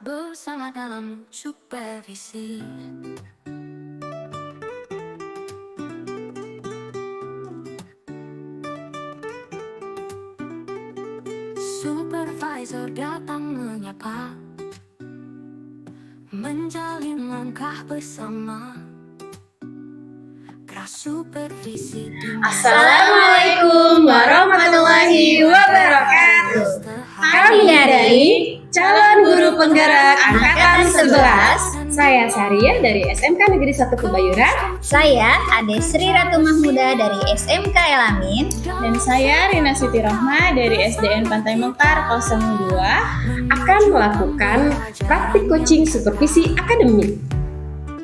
bersama dalam supervisi. Supervisor datang menyapa, menjalin langkah bersama. Supervisi. Assalamualaikum warahmatullahi wabarakatuh. Kami dari calon guru penggerak angkatan 11. Saya Saria dari SMK Negeri 1 Kebayoran. Saya Ade Sri Ratu Mahmuda dari SMK Elamin. Dan saya Rina Siti Rohma dari SDN Pantai Mekar 02 akan melakukan praktik coaching supervisi akademik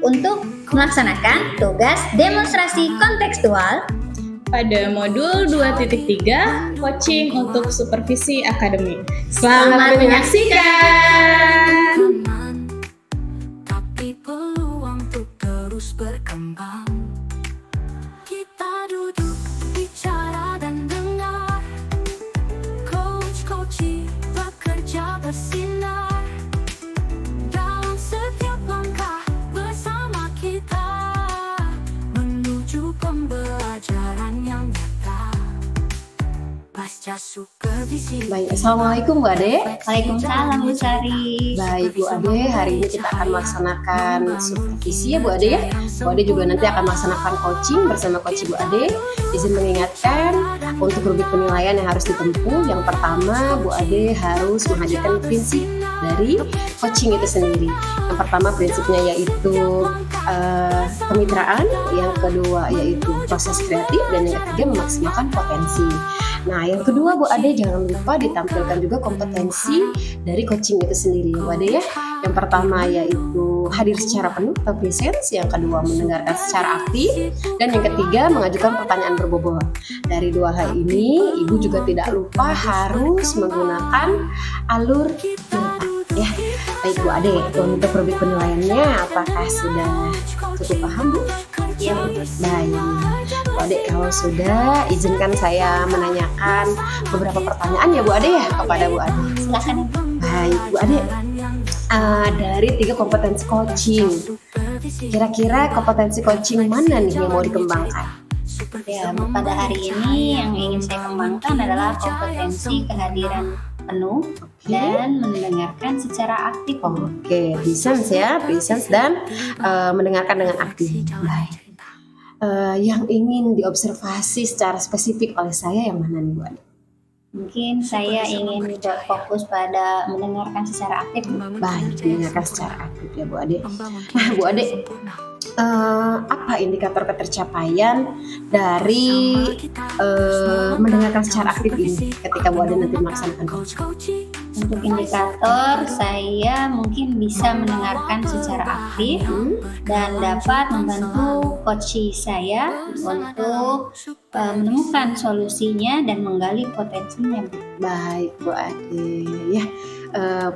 untuk melaksanakan tugas demonstrasi kontekstual pada modul 2.3 coaching untuk supervisi akademik. Selamat menyaksikan. Tapi peluang untuk terus berkembang. Kita duduk, bicara dan dengar. Coach-coaching bekerja bersinar dalam setiap langkah bersama kita menuju pembelajaran yang nyata. Pasca supervisi. Baik, Assalamualaikum Bu Ade. Waalaikumsalam Bu Sari. Baik Bu Ade, hari ini kita akan melaksanakan supervisi ya Bu Ade ya. Bu Ade juga nanti akan melaksanakan coaching bersama coach Bu Ade. Izin mengingatkan untuk rubrik penilaian yang harus ditempuh. Yang pertama Bu Ade harus menghadirkan prinsip dari coaching itu sendiri. Yang pertama prinsipnya yaitu kemitraan, yang kedua yaitu proses kreatif, dan yang ketiga memaksimalkan potensi. Nah, yang kedua Bu Ade jangan lupa ditampilkan juga kompetensi dari coaching itu sendiri Bu Ade ya. Yang pertama yaitu hadir secara penuh atau presence, yang kedua mendengarkan secara aktif, dan yang ketiga mengajukan pertanyaan berbobot. Dari dua hal ini, Ibu juga tidak lupa harus menggunakan alur cerita ya. Baik Bu Ade, untuk rubrik penilaiannya apakah sudah cukup paham Bu? Ya, Baik, Bu Ade kalau sudah, izinkan saya menanyakan beberapa pertanyaan ya Bu Ade ya kepada Bu Ade. silakan. Baik Bu Ade, dari 3 kompetensi coaching, kira-kira kompetensi coaching mana nih yang mau dikembangkan? Ya, pada hari ini yang ingin saya kembangkan adalah kompetensi kehadiran penuh dan mendengarkan secara aktif. Oke, presence ya, presence dan mendengarkan dengan aktif. Baik. Yang ingin diobservasi secara spesifik oleh saya yang mana nih Bu Ade? Mungkin saya ingin fokus pada mendengarkan secara aktif. Baik, mendengarkan secara aktif ya Bu Ade. Nah Bu Ade, apa indikator ketercapaian dari mendengarkan secara aktif ini ketika Bu Ade nanti melaksanakan coaching? Untuk indikator, saya mungkin bisa mendengarkan secara aktif dan dapat membantu coach saya untuk menemukan solusinya dan menggali potensinya. Baik Bu Ade ya.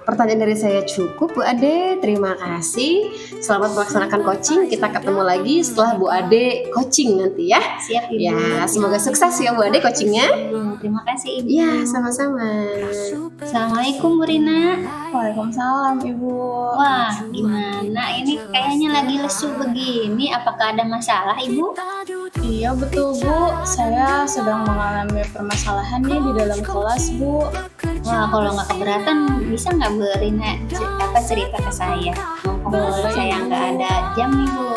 Pertanyaan dari saya cukup Bu Ade, terima kasih. Selamat melaksanakan coaching. Kita ketemu lagi setelah Bu Ade coaching nanti ya. Siap Ibu. Ya, semoga sukses ya Bu Ade coachingnya. Terima kasih Ibu. Ya, sama-sama. Assalamualaikum Bu Rina. Waalaikumsalam Ibu. Wah, gimana ini kayaknya lagi lesu begini? Apakah ada masalah Ibu? Iya betul Bu, saya sedang mengalami permasalahan nih di dalam kelas Bu. Wah, kalau nggak keberatan bisa nggak Bu Rina cerita ke saya? Boleh, Saya Ibu. nggak ada jam nih Bu.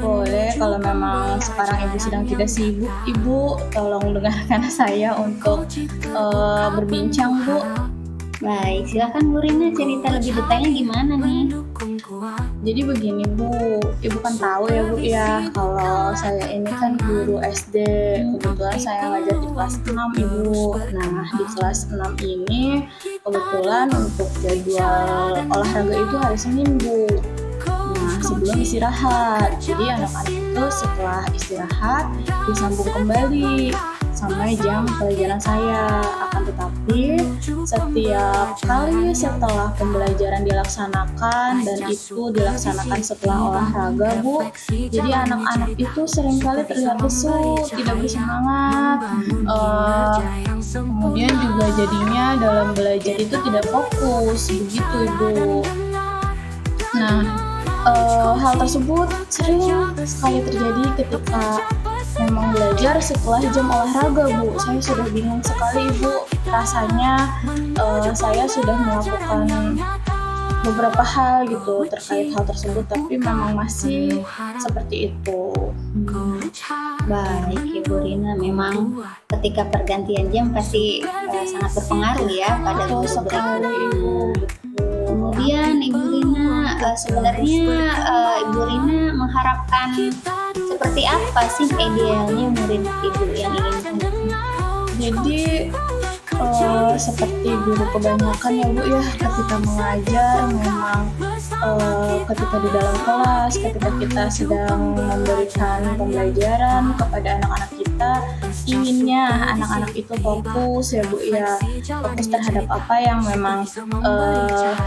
Boleh, kalau memang sekarang Ibu sedang tidak sibuk, Ibu tolong dengarkan saya untuk berbincang Bu. Baik, silakan Bu Rina cerita lebih detailnya gimana nih? Jadi begini Bu, Ibu kan tahu ya Bu ya, kalau saya ini kan guru SD, kebetulan saya ngajar di kelas 6 Ibu. Nah, di kelas 6 ini kebetulan untuk jadwal olahraga itu hari Senin Bu. Nah, sebelum istirahat, jadi anak-anak itu setelah istirahat disambung kembali sampai jam pelajaran saya. Akan tetapi setiap kali setelah pembelajaran dilaksanakan, dan itu dilaksanakan setelah olahraga Bu, jadi anak-anak itu seringkali terlihat lesu, tidak bersemangat, kemudian juga jadinya dalam belajar itu tidak fokus, begitu Ibu. hal tersebut sering sekali terjadi ketika memang belajar setelah jam olahraga, Bu. Saya sudah bingung sekali, Bu. Rasanya saya sudah melakukan beberapa hal gitu terkait hal tersebut, tapi memang masih seperti itu. Baik Ibu Rina, memang ketika pergantian jam pasti sangat berpengaruh ya pada Betul guru sekali, berikut. Ibu. Kemudian Ibu Rina, sebenarnya Ibu Rina mengharapkan seperti apa sih idealnya murid Ibu yang ingin? Jadi seperti guru kebanyakan ya Bu ya, ketika mengajar memang ketika di dalam kelas, ketika kita sedang memberikan pembelajaran kepada anak-anak kita, inginnya anak-anak itu fokus ya Bu ya, fokus terhadap apa yang memang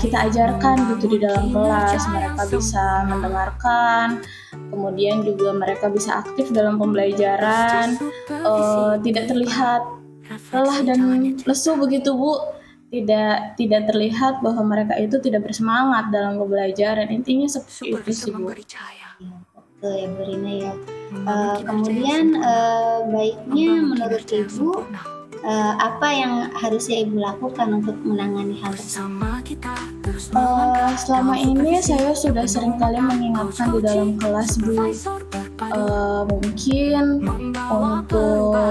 kita ajarkan gitu di dalam kelas. Mereka bisa mendengarkan, kemudian juga mereka bisa aktif dalam pembelajaran, tidak terlihat lelah dan lesu begitu Bu, tidak terlihat bahwa mereka itu tidak bersemangat dalam pembelajaran. Intinya seperti itu sih Bu. Betul ya Bu Rina ya. Kemudian baiknya menurut Ibu apa yang harusnya Ibu lakukan untuk menangani hal tersebut? Selama ini saya sudah sering kali mengingatkan di dalam kelas Bu, mungkin untuk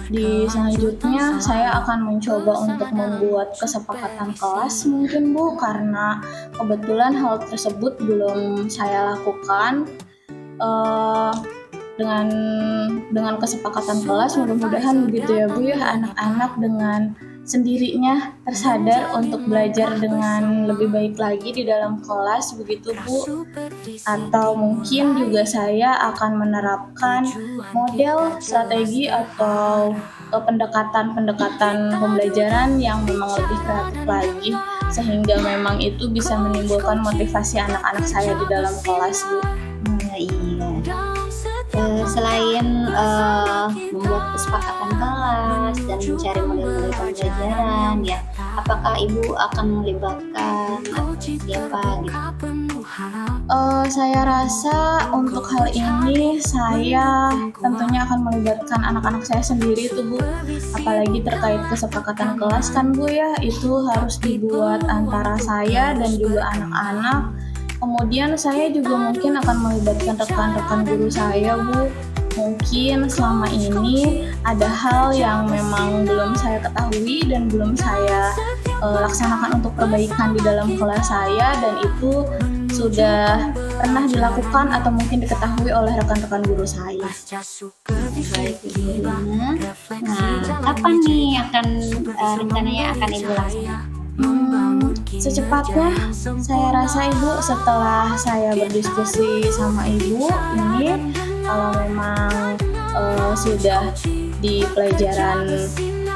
di selanjutnya saya akan mencoba untuk membuat kesepakatan kelas mungkin Bu, karena kebetulan hal tersebut belum saya lakukan. Dengan kesepakatan kelas, mudah-mudahan begitu ya Bu ya, anak-anak dengan sendirinya tersadar untuk belajar dengan lebih baik lagi di dalam kelas begitu Bu. Atau mungkin juga saya akan menerapkan model strategi atau pendekatan pembelajaran yang memang lebih kreatif lagi, sehingga memang itu bisa menimbulkan motivasi anak-anak saya di dalam kelas Bu. Iya. Selain membuat kesepakatan kelas dan mencari model-model pembelajaran ya, apakah Ibu akan melibatkan siapa gitu? Saya rasa untuk hal ini saya tentunya akan melibatkan anak-anak saya sendiri tuh Bu, apalagi terkait kesepakatan kelas kan Bu ya, itu harus dibuat antara saya dan juga anak-anak. Kemudian saya juga mungkin akan melibatkan rekan-rekan guru saya Bu. Mungkin selama ini ada hal yang memang belum saya ketahui dan belum saya laksanakan untuk perbaikan di dalam kelas saya, dan itu sudah pernah dilakukan atau mungkin diketahui oleh rekan-rekan guru saya. Baik Ibu Rina. Nah, kapan nih akan rencananya akan Ibu laksanakan? Secepatnya saya rasa Ibu, setelah saya berdiskusi sama Ibu ini, kalau memang sudah di pelajaran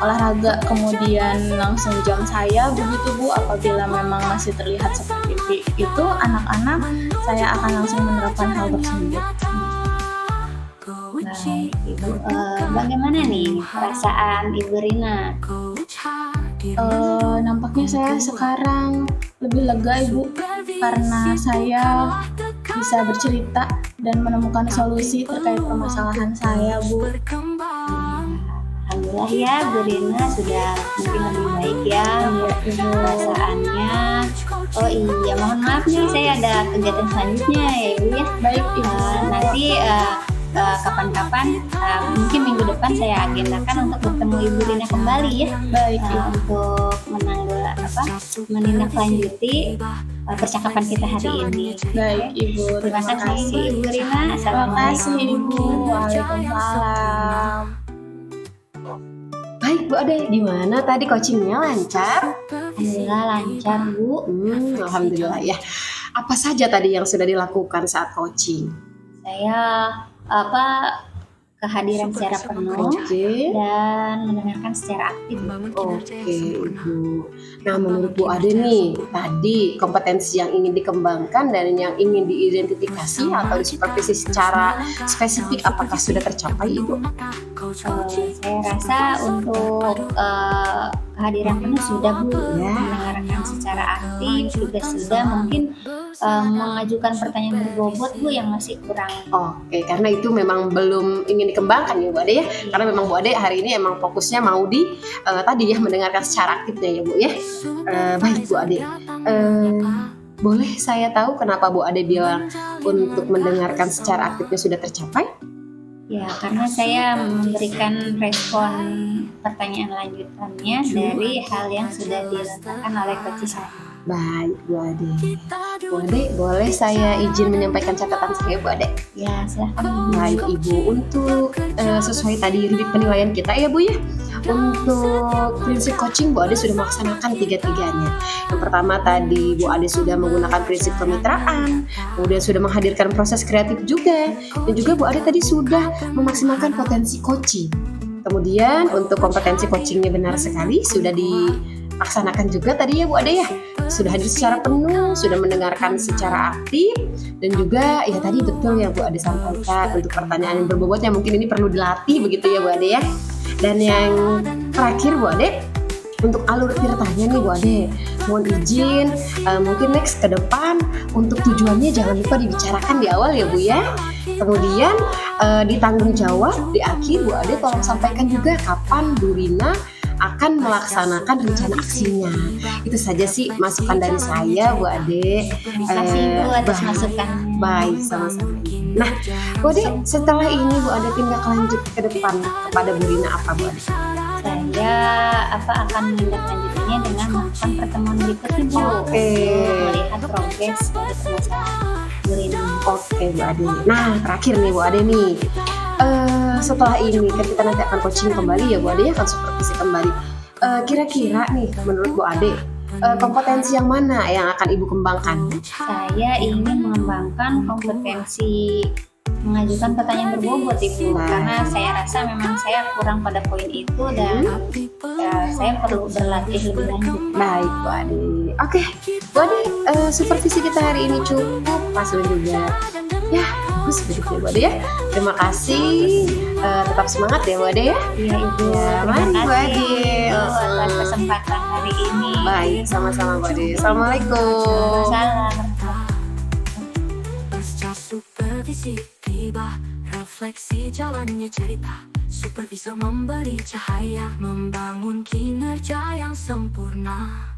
olahraga kemudian langsung jam saya begitu Bu, apabila memang masih terlihat seperti itu anak-anak, saya akan langsung menerapkan hal tersebut. Baik Ibu, bagaimana nih perasaan Ibu Rina? Nampaknya saya sekarang lebih lega Ibu, karena saya bisa bercerita dan menemukan solusi terkait permasalahan saya Bu. Alhamdulillah ya Bu Rina sudah mungkin lebih baik ya perasaannya. Oh iya, mohon maaf nih saya ada kegiatan selanjutnya ya Ibu ya. Baik Ibu. Nanti kapan-kapan mungkin minggu depan saya agendakan untuk bertemu Ibu Rina kembali ya. Baik Ibu. Untuk menindaklanjuti percakapan kita hari ini. Baik Ibu, Terima kasih Ibu Rina. Terima kasih Ibu. Waalaikumsalam. Baik Bu Ade, gimana tadi coachingnya, lancar? Alhamdulillah lancar Bu. Alhamdulillah ya. Apa saja tadi yang sudah dilakukan saat coaching? Saya kehadiran secara penuh Oke. dan mendengarkan secara aktif. Oke Ibu. Nah menurut Bu Ade nih, tadi kompetensi yang ingin dikembangkan dan yang ingin diidentifikasi atau disupervisi secara spesifik, apakah sudah tercapai Ibu? Saya rasa untuk kehadiran penuh sudah Bu, Ya. mendengarkan secara aktif juga sudah, mungkin mengajukan pertanyaan berbobot Bu yang masih kurang. Oke, karena itu memang belum ingin dikembangkan ya Bu Ade ya. Karena memang Bu Ade hari ini emang fokusnya mau di tadi ya mendengarkan secara aktifnya ya Bu ya. Baik Bu Ade. Boleh saya tahu kenapa Bu Ade bilang untuk mendengarkan secara aktifnya sudah tercapai? Ya, karena saya memberikan respon pertanyaan lanjutannya dari hal yang sudah dilontarkan oleh coach saya. Baik Bu Ade. Bu Ade, boleh saya izin menyampaikan catatan saya Bu Ade? Ya, silahkan. Baik Ibu, untuk sesuai tadi rubrik penilaian kita ya Bu ya. Untuk prinsip coaching Bu Ade sudah melaksanakan tiga-tiganya. Yang pertama tadi Bu Ade sudah menggunakan prinsip kemitraan, kemudian sudah menghadirkan proses kreatif juga, dan juga Bu Ade tadi sudah memaksimalkan potensi coaching. Kemudian untuk kompetensi coachingnya benar sekali sudah dilaksanakan juga tadi ya Bu Ade ya. Sudah hadir secara penuh, sudah mendengarkan secara aktif, dan juga ya tadi betul yang Bu Ade sampaikan untuk pertanyaan yang berbobot yang mungkin ini perlu dilatih begitu ya Bu Ade ya. Dan yang terakhir Bu Ade, untuk alur tirtanya nih Bu Ade, mohon izin mungkin next ke depan untuk tujuannya jangan lupa dibicarakan di awal ya Bu ya. Kemudian ditanggung jawab di akhir Bu Ade tolong sampaikan juga kapan Bu Rina akan melaksanakan rencana aksinya. Itu saja sih masukan dari saya Bu Ade. Terima kasih Bu atas masukannya. Baik, sama-sama. Nah Bu Ade, setelah ini Bu Ade tindak lanjut ke depan kepada Bu Rina apa Bu Ade? Saya akan menindaklanjutinya dengan melakukan pertemuan berikutnya Bu. Oke. Melihat progres dari permasalahan Bu Rina. Oke Bu Ade. Nah terakhir nih Bu Ade nih. Setelah ini ketika nanti akan coaching kembali ya Bu Ade ya, akan supervisi kembali. Kira-kira nih menurut Bu Ade kompetensi yang mana yang akan Ibu kembangkan? Saya ingin mengembangkan kompetensi mengajukan pertanyaan berbobot Ibu, karena saya rasa memang saya kurang pada poin itu dan saya perlu berlatih lebih lanjut. Baik Bu Ade. Oke Bu Ade, supervisi kita hari ini cukup pas juga. Ya bagus begitu ya Bu Ade ya. Terima kasih. Tetap semangat ya Bu Ade ya. Iya Ibu. Ya, Terima mari, Bu Ade. kasih atas kesempatan hari ini. Baik, sama-sama Bu Ade. Assalamualaikum. Salam. Pasca supervisi tiba, refleksi jalannya cerita. Supervisor memberi cahaya, membangun kinerja yang sempurna.